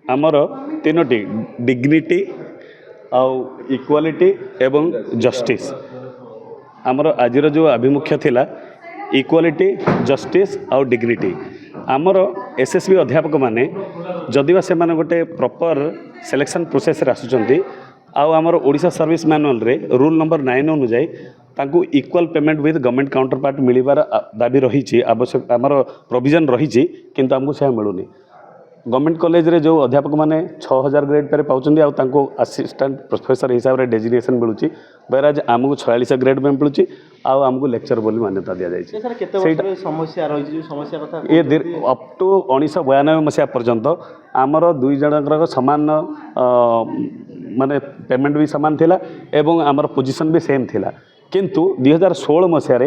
आमर तीनोटी डिग्निटी आउ इक्वालिटी एवं जस्टिस आमर आज जो आभिमुख्य थिला इक्वालिटी जस्टिस आउ डिग्निटी आमर एसएसबी अध्यापक माने जदिवा से माने गोटे प्रॉपर सिलेक्शन प्रोसेस रे आसुचंती आउ आमर ओडिशा सर्विस मैनुअल रे रूल नंबर 9 अनुଯାୟୀ तांकु equal payment with government counter part मिलिबार दाबी रही आवश्यक आमर प्रोविजन रही किंतु हमको से मिलूनी गवर्नमेंट कॉलेज रे जो अध्यापक माने 6000 ग्रेड पर पाउचंदी आ तांको असिस्टेंट प्रोफेसर हिसाब रे डेजिग्नेशन मिलुची बेराज आमको 46 ग्रेड में मिलुची आ आमको लेक्चर बोली मान्यता दिया जाय छै। सर केते वर्ष समस्या रही जो समस्या कथा ये अप टू 1992 मसिया पर्यंत आमर दुई जनकर समान माने पेमेंट भी समान थिला एवं आमर पोजीशन भी सेम थिला किंतु 2016 मसीह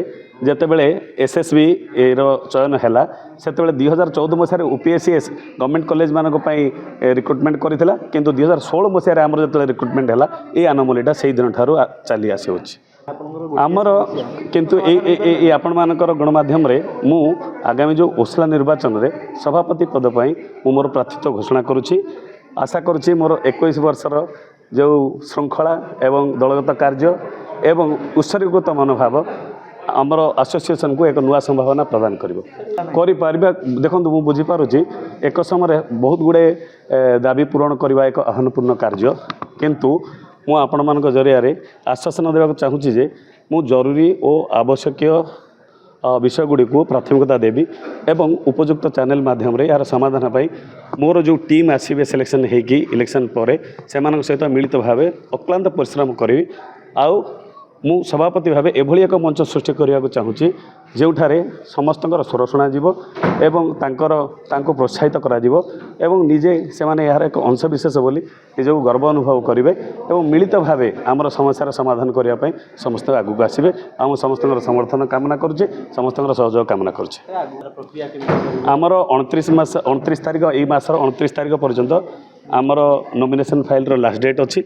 जितेबले एसएसबी रो चयन है से 2014 मसीह ओपीएससीएस गवर्नमेंट कॉलेज मानक रिक्रुटमेंट करथिला किंतु 2016 मसीह आमर जो रिक्रुटमेंट है ये आनोमलीटा से दिन ठारू चली आसी आमर किंतु आपण मानकर गणमाध्यम रे मु आगामी जो ओसला निर्वाचन रे सभापति पद पई मु मोर प्रार्थित्व घोषणा करुछि। आशा करुछि मोर 21 वर्षर जो श्रृंखला एवं दलगत कार्य एवं उत्सर्गीकृत मनोभाव आमर एसोसिएशन को एक नुआ संभावना प्रदान करिबा देखो मु बुझीपारुछि एक समय बहुत गुड़े दाबी पूरण करने एक आह्वानपूर्ण कार्य किंतु मु आपण मान जरिया आश्वासन देवाक चाहूँगी जे मु जरूरी और आवश्यक विषय गुड़ी को प्राथमिकता देवी एवं उपयुक्त चैनल माध्यम रे यार समाधान पाई मोर जो टीम आसीबे सिलेक्शन हेकी इलेक्शन पर से सहित मिलित भाव अक्लांत परिश्रम करी आउ मु सभापति भाव एभली एक मंच सृष्टि करने को चाहूँगी जोठारे समस्त स्वर शुणा एवं तांको प्रोत्साहित करा एवं निजे से माने यार एक अंश विशेष बोली निजे गर्व अनुभव करेंगे एवं मिलित भाव आमर समस्यार समाधान करने समस्त आगू आसबे आम समस्त समर्थन कामना करुचे समस्त सहयोग कामना करुचे। आमर 29 तारीख यही मासर 29 तारीख पर्यंत आमर नॉमिनेशन फाइल रो लास्ट डेट अच्छी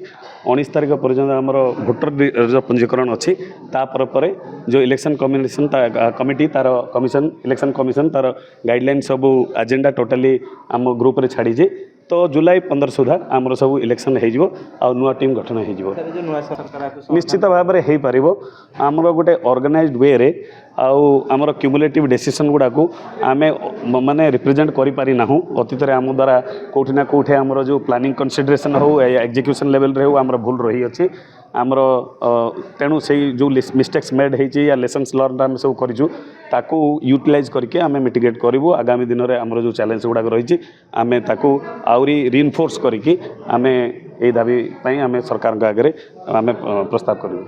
19 तारीख पर्यंत आमर भोटर पंजीकरण अच्छी तापर जो इलेक्शन कमिटी तार कमिशन इलेक्शन कमिशन तार गाइडलाइन सब एजेंडा टोटाली आम ग्रुप रे छाड़ी तो जुलाई 15 सुधा आमर सब इलेक्शन हो नुआ टीम गठन हो निश्चित भाव में हो पार आमर गोटे ऑर्गेनाइज्ड वे रे आमर क्यूमुलेटिव डिसीजन गुड़ा को आमे माने रिप्रेजेंट करि पारि नाहु अतीत रे आम द्वारा कोठी ना कोठी आमर जो प्लानिंग कंसीडरेशन हो एग्जीक्यूशन लेवल रे हो आमर भूल रही अछि आमर तेणु से जो मिस्टेक्स मेड होती या लेसन्स लर्न आम सब करूँ ताकू यूटिलाइज करके आम मिटिगेट करूँ आगामी दिन में आमर जो चैलेंज गुड़ाक रही आम ताकू आउरी रिइनफोर्स करके आम ए दाबी आम सरकार आगे आम प्रस्ताव करूँ।